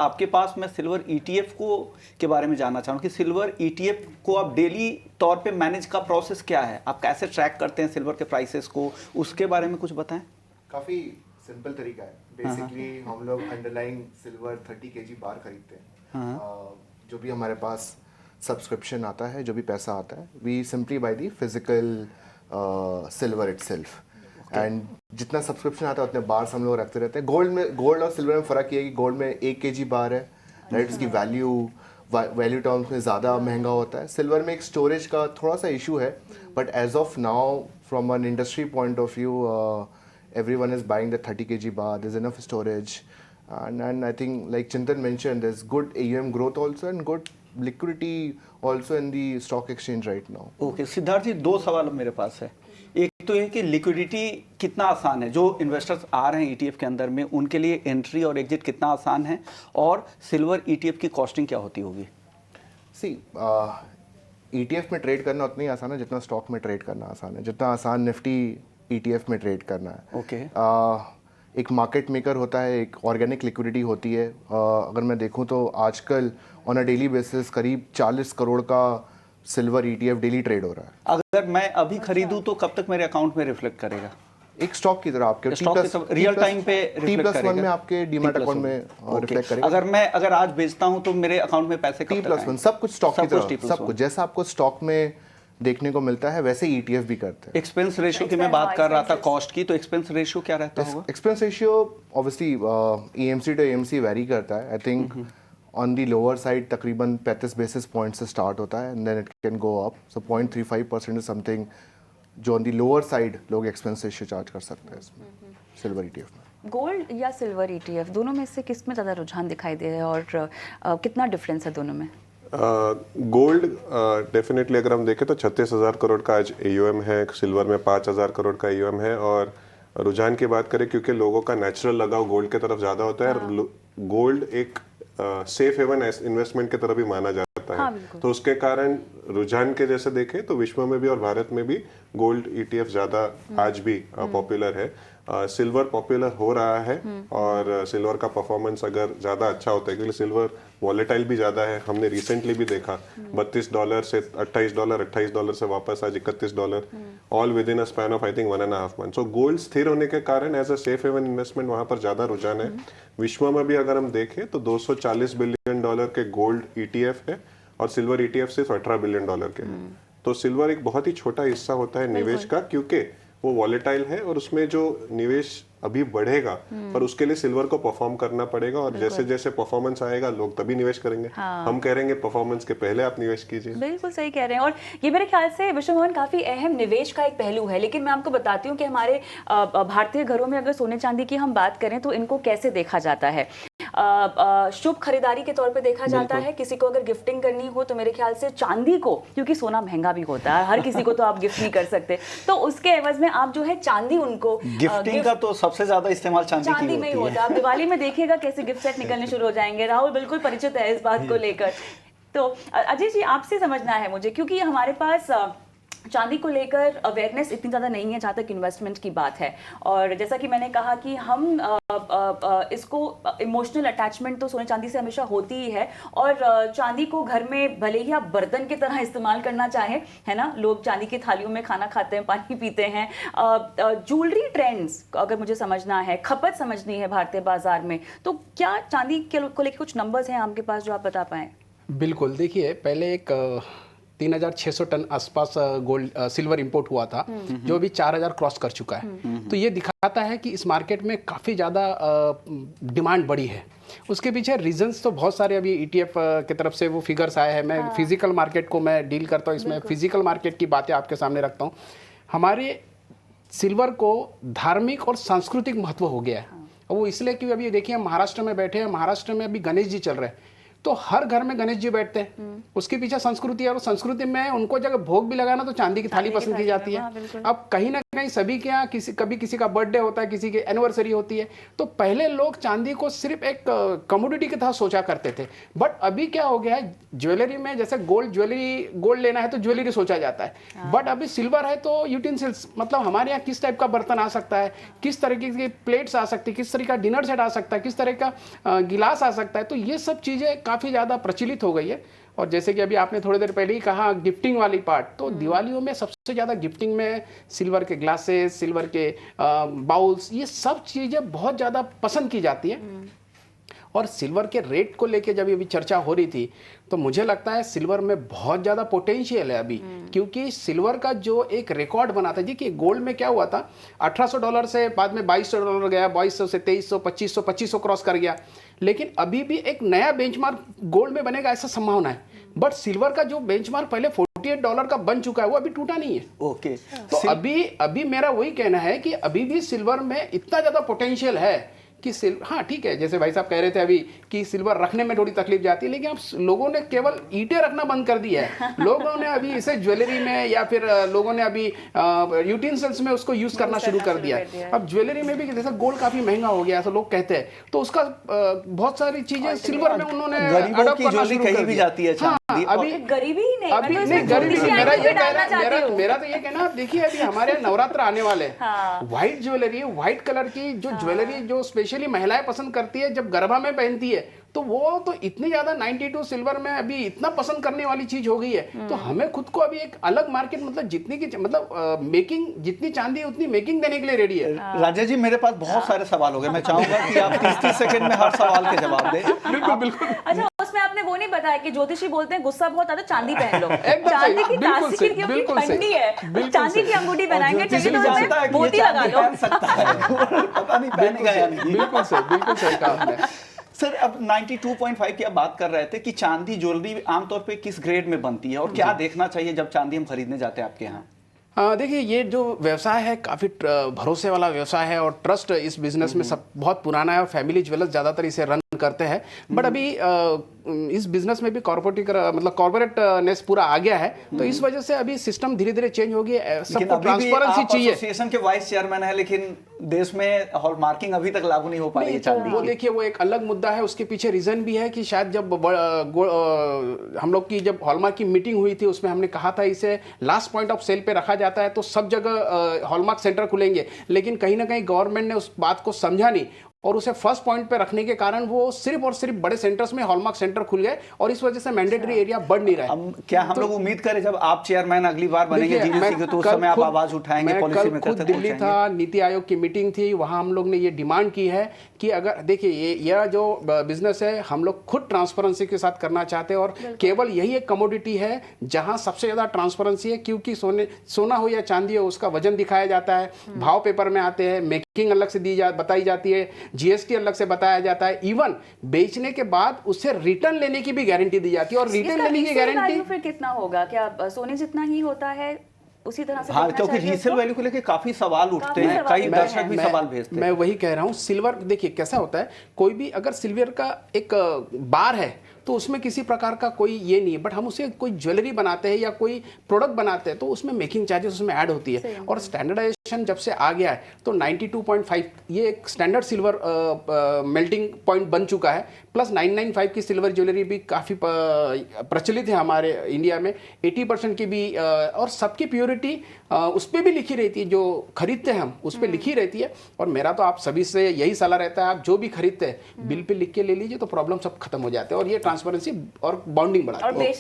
आपके पास मैं silver ETF को के बारे में जानना चाहूँ कि सिल्वर ईटीएफ को आप डेली तौर पे मैनेज का प्रोसेस क्या है, आप कैसे ट्रैक करते हैं सिल्वर के प्राइसेस को, उसके बारे में कुछ बताएं। काफ़ी सिंपल तरीका है। बेसिकली हम लोग अंडरलाइन सिल्वर 30 kg बार खरीदते हैं। जो भी हमारे पास सब्सक्रिप्शन आता है, जो भी पैसा आता है, we simply buy the physical silver itself. And जितना सब्सक्रिप्शन आता है उतने बार्स हम लोग रखते रहते हैं। गोल्ड और सिल्वर में फ़र्क ये है कि गोल्ड में 1 kg बार है, राइट, उसकी वैल्यू टर्म्स में ज़्यादा महंगा होता है। सिल्वर में एक स्टोरेज का थोड़ा सा इशू है, but as of now from an industry point of view everyone is buying the 30 kg bar. There's enough storage, and I think like Chintan mentioned, there's good AUM growth also and good liquidity also in the stock exchange right now. Okay Siddharth ji, दो सवाल मेरे पास है। एक तो ये कि liquidity कितना आसान है, जो इन्वेस्टर्स आ रहे हैं ईटीएफ के अंदर में उनके लिए एंट्री और एग्जिट कितना आसान है, और सिल्वर ईटीएफ की कॉस्टिंग क्या होती होगी? सी ईटीएफ में ट्रेड करना उतना ही आसान है जितना स्टॉक में ट्रेड करना आसान है, जितना आसान निफ्टी ईटीएफ में ट्रेड करना है। ओके एक मार्केट मेकर होता है, एक ऑर्गेनिक लिक्विडिटी होती है। अगर मैं देखूं तो आजकल ऑन अ डेली बेसिस करीब 40 करोड़ का सिल्वर ईटीएफ डेली ट्रेड हो रहा है। अगर मैं अभी खरीदूं तो कब तक मेरे अकाउंट में रिफ्लेक्ट करेगा? एक स्टॉक की तरह आपके रियल टाइम पे T+1 में आपके डीमैट अकाउंट में रिफ्लेक्ट करेगा। अगर आज बेचता हूं तो मेरे अकाउंट में पैसे कब तक आएंगे? T+1 सब कुछ स्टॉक की तरह, सब कुछ जैसा आपको स्टॉक में देखने को मिलता है वैसे ईटीएफ भी करते हैं। एक्सपेंस रेशियो की मैं बात कर रहा था, कॉस्ट की, तो एक्सपेंस रेशियो क्या रहता होगा? Expense ratio obviously EMC to AMC vary करता है। I think on the lower side तकरीबन 35 बेसिस पॉइंट से स्टार्ट होता है and then it can go up. So 0.35% is something जो ऑन दी लोअर साइड लोग एक्सपेंस रेशियो चार्ज कर सकते हैं इसमें सिल्वर ईटीएफ में। गोल्ड या सिल्वर ईटीएफ दोनों में से किस में ज़्यादा रुझान दिखाई दे रहा है और कितना डिफरेंस है दोनों में? गोल्ड डेफिनेटली अगर हम देखें तो 36,000 करोड़ का आज एयूएम है, सिल्वर में 5,000 करोड़ का एयूएम है। और रुझान की बात करें क्योंकि लोगों का नेचुरल लगाव गोल्ड की तरफ ज़्यादा होता है और गोल्ड एक सेफ हेवन इन्वेस्टमेंट की तरफ भी माना जाता है, तो उसके कारण रुझान के जैसे देखें तो विश्व में भी और भारत में भी गोल्ड ईटीएफ ज़्यादा आज भी पॉपुलर है। सिल्वर पॉपुलर हो रहा है और सिल्वर का परफॉर्मेंस अगर ज़्यादा अच्छा होता है क्योंकि सिल्वर वॉलेटाइल भी ज़्यादा है। हमने रिसेंटली भी देखा $32 से $28, $28 से वापस आज $31, all within a span of I think 1.5 month. So gold स्थिर होने के कारण as a safe haven investment वहाँ पर ज़्यादा रुझान है। विश्व में भी अगर हम देखें तो $240 बिलियन के गोल्ड ईटीएफ है और सिल्वर ईटीएफ सिर्फ $18 बिलियन के। तो सिल्वर एक बहुत ही छोटा हिस्सा होता है निवेश का क्योंकि वो वॉलेटाइल है और उसमें जो निवेश अभी बढ़ेगा पर उसके लिए सिल्वर को परफॉर्म करना पड़ेगा और जैसे जैसे परफॉर्मेंस आएगा लोग तभी निवेश करेंगे। हम कह रहे हैं परफॉर्मेंस के पहले आप निवेश कीजिए। बिल्कुल सही कह रहे हैं और ये मेरे ख्याल से विश्व मोहन काफी अहम निवेश का एक पहलू है। लेकिन मैं आपको बताती हूँ कि हमारे भारतीय घरों में अगर सोने चांदी की हम बात करें तो इनको कैसे देखा जाता है। शुभ खरीदारी के तौर पे देखा जाता है। किसी को अगर गिफ्टिंग करनी हो तो मेरे ख्याल से चांदी को, क्योंकि सोना महंगा भी होता है, हर किसी को तो आप गिफ्ट नहीं कर सकते, तो उसके एवज में आप जो है चांदी उनको गिफ्टिंग का तो सबसे ज्यादा इस्तेमाल चांदी में ही होता है। आप दिवाली में देखिएगा कैसे गिफ्ट सेट निकलने शुरू हो जाएंगे। राहुल बिल्कुल परिचित है इस बात को लेकर। तो अजय जी आपसे समझना है मुझे, क्योंकि हमारे पास चांदी को लेकर अवेयरनेस इतनी ज़्यादा नहीं है जहाँ तक इन्वेस्टमेंट की बात है। और जैसा कि मैंने कहा कि हम इसको इमोशनल अटैचमेंट तो सोने चांदी से हमेशा होती ही है और चांदी को घर में भले ही आप बर्तन की तरह इस्तेमाल करना चाहें, है ना, लोग चांदी की थालियों में खाना खाते हैं, पानी पीते हैं। ज्वेलरी ट्रेंड्स अगर मुझे समझना है, खपत समझनी है भारतीय बाजार में, तो क्या चांदी को लेकर कुछ नंबर्स हैं आपके पास जो आप बता पाएँ? बिल्कुल, देखिए पहले एक 3,600 टन आसपास गोल्ड सिल्वर इंपोर्ट हुआ था जो अभी 4,000 क्रॉस कर चुका है। तो ये दिखाता है कि इस मार्केट में काफ़ी ज़्यादा डिमांड बढ़ी है। उसके पीछे रीजंस तो बहुत सारे अभी ईटीएफ की तरफ से वो फिगर्स आए हैं। मैं फिजिकल मार्केट को मैं डील करता हूँ, इसमें फिजिकल मार्केट की बातें आपके सामने रखता हूँ। हमारे सिल्वर को धार्मिक और सांस्कृतिक महत्व हो गया है। वो इसलिए कि अभी देखिए हम महाराष्ट्र में बैठे हैं, महाराष्ट्र में अभी गणेश जी चल रहे हैं, तो हर घर में गणेश जी बैठते हैं, उसके पीछे संस्कृति है, और संस्कृति में उनको जगह भोग भी लगाना तो चांदी की थाली पसंद की जाती है। अब कहीं ना कहीं सभी के यहाँ कभी किसी का बर्थडे होता है, किसी की एनिवर्सरी होती है, तो पहले लोग चांदी को सिर्फ एक कमोडिटी की तरह सोचा करते थे। बट अभी क्या हो गया है, ज्वेलरी में जैसे गोल्ड लेना है तो ज्वेलरी सोचा जाता है, बट अभी सिल्वर है तो यूटेंसिल्स, मतलब हमारे यहाँ किस टाइप का बर्तन आ सकता है, किस तरीके की प्लेट्स आ सकती है, किस तरह का डिनर सेट आ सकता है, किस तरह का गिलास आ सकता है, तो ये सब चीज़ें काफ़ी ज़्यादा प्रचलित हो गई है। और जैसे कि अभी आपने थोड़ी देर पहले ही कहा गिफ्टिंग वाली पार्ट, तो दिवालियों में सबसे ज़्यादा गिफ्टिंग में सिल्वर के ग्लासेस, सिल्वर के बाउल्स, ये सब चीज़ें बहुत ज़्यादा पसंद की जाती है। और सिल्वर के रेट को लेके जब अभी चर्चा हो रही थी, तो मुझे लगता है सिल्वर में बहुत ज़्यादा पोटेंशियल है अभी, क्योंकि सिल्वर का जो एक रिकॉर्ड बना था जी, कि गोल्ड में क्या हुआ था, $1800 से बाद में $2200 गया, 2200 से 2300, 2500 क्रॉस कर गया, लेकिन अभी भी एक नया बेंचमार्क गोल्ड में बनेगा ऐसा संभावना है। बट सिल्वर का जो बेंचमार्क पहले $48 का बन चुका है, वो अभी टूटा नहीं है। ओके, तो अभी मेरा वही कहना है कि अभी भी सिल्वर में इतना ज़्यादा पोटेंशियल है कि हाँ ठीक है, जैसे भाई साहब कह रहे थे अभी कि सिल्वर रखने में थोड़ी तकलीफ जाती है, लेकिन अब लोगों ने केवल ईंटें रखना बंद कर दी है। लोगों ने अभी इसे ज्वेलरी में या फिर लोगों ने अभी यूटेंसिल्स में उसको यूज करना शुरू कर दिया है। अब ज्वेलरी में भी जैसे गोल्ड काफी महंगा हो गया ऐसा लोग कहते हैं, तो उसका बहुत सारी चीजें सिल्वर में उन्होंने गरीबों की ज्वेलरी कहीं भी जाती है चांदी। अभी गरीबी ही नहीं, अभी नहीं गरीबी नहीं, मेरा तो ये कहना, आप देखिए अभी हमारे नवरात्र आने वाले, व्हाइट ज्वेलरी, व्हाइट कलर की जो ज्वेलरी जो स्पेशली महिलाएं पसंद करती है जब गरबा में पहनती है, तो वो तो इतनी ज्यादा 92 सिल्वर में अभी इतना पसंद करने वाली चीज हो गई है। तो हमें खुद को अभी एक अलग मार्केट, मतलब जितनी की मेकिंग, जितनी चांदी उतनी मेकिंग देने के लिए रेडी है। राजा जी, मेरे पास बहुत सारे सवाल हो गए, मैं चाहूंगा कि आप 30 सेकंड में हर सवाल के जवाब दें। बिल्कुल बिल्कुल। अच्छा, उसमें आपने वो नहीं बताया कि ज्योतिषी बोलते हैं गुस्सा बहुत आता, चांदी पहन लो। एकदम सही, चांदी की बिल्कुल तासीर सही, क्योंकि बिल्कुल सही, ठंडी है, बिल्कुल चांदी सही। की अंगूठी पहनाएंगे, चाहिए तो जानता है उसमें कि ये मोती लगा चांदी लो। पहन सकता है, पता नहीं पहनेगा या नहीं। बिल्कुल सही कहा आपने। सर, अब 92.5 की आप बात कर रहे थे कि चांदी ज्वेलरी आमतौर पे किस ग्रेड में बनती है और क्या देखना चाहिए जब चांदी हम खरीदने जाते हैं आपके यहाँ? देखिए, ये जो व्यवसाय है काफ़ी भरोसे वाला व्यवसाय है, और ट्रस्ट इस बिजनेस में सब बहुत पुराना है, और फैमिली ज्वेलर्स ज़्यादातर इसे रन करते हैं। बट अभी इस बिजनेस में भी कॉर्पोरेटनेस पूरा आ गया है, तो इस वजह से अभी सिस्टम धीरे धीरे चेंज हो गया है। सबको ट्रांसपेरेंसी चाहिए। एसोसिएशन के वाइस चेयरमैन है, लेकिन देश में हॉलमार्किंग अभी तक लागू नहीं हो पा रही है चांदी वो की। देखिए, वो एक अलग मुद्दा है, उसके पीछे रीजन भी है कि शायद जब हम लोग की जब हॉलमार्क की मीटिंग हुई थी, उसमें हमने कहा था इसे लास्ट पॉइंट ऑफ सेल पे रखा जाता है, तो सब जगह हॉलमार्क सेंटर खुलेंगे, लेकिन कहीं ना कहीं गवर्नमेंट ने उस बात को समझा नहीं, और उसे फर्स्ट पॉइंट पे रखने के कारण वो सिर्फ और सिर्फ बड़े सेंटर्स में हॉलमार्क सेंटर खुल गए, और इस वजह से मैंडेटरी एरिया बढ़ नहीं रहा है। क्या हम लोग उम्मीद करें जब आप चेयरमैन अगली बार बनेंगे जीवीसी के, तो उस समय आप आवाज उठाएंगे, पॉलिसी में खुद दिल्ली था, नीति आयोग की मीटिंग थी, वहां हम लोग ने ये डिमांड की है कि अगर देखिए ये जो बिजनेस है हम लोग खुद ट्रांसपेरेंसी के साथ करना चाहते हैं, और केवल यही एक कमोडिटी है जहां सबसे ज्यादा ट्रांसपेरेंसी है, क्योंकि सोना हो या चांदी हो, उसका वजन दिखाया जाता है, भाव पेपर में आते हैं, मेकिंग अलग से बताई जाती है, जीएसटी अलग से बताया जाता है, इवन बेचने के बाद उससे रिटर्न लेने की भी गारंटी दी जाती है। और रिटर्न लेने की गारंटी फिर कितना होगा, क्या सोने जितना ही होता है उसी तरह से? हाँ, क्योंकि रीसेल वैल्यू को लेके काफी सवाल उठते हैं, कई दर्शक भी सवाल भेजते हैं। मैं वही कह रहा हूँ, सिल्वर देखिए कैसा होता है, कोई भी अगर सिल्वर का एक बार है तो उसमें किसी प्रकार का कोई ये नहीं है, बट हम उसे कोई ज्वेलरी बनाते हैं या कोई प्रोडक्ट बनाते हैं तो उसमें मेकिंग चार्जेस उसमें ऐड होती है, और स्टैंडर्डाइजेशन जब से आ गया है तो 92.5 ये एक स्टैंडर्ड सिल्वर मेल्टिंग पॉइंट बन चुका है, प्लस 995 की सिल्वर ज्वेलरी भी काफ़ी प्रचलित है हमारे इंडिया में, 80% की भी, और सबकी प्योरिटी उस पर भी लिखी रहती है, जो खरीदते हैं हम उस पर लिखी रहती है। और मेरा तो आप सभी से यही सलाह रहता है, आप जो भी खरीदते हैं बिल पे लिख के ले लीजिए, तो प्रॉब्लम सब खत्म हो जाते हैं, और ये ट्रांसपेरेंसी और बॉन्डिंग बढ़ाती है।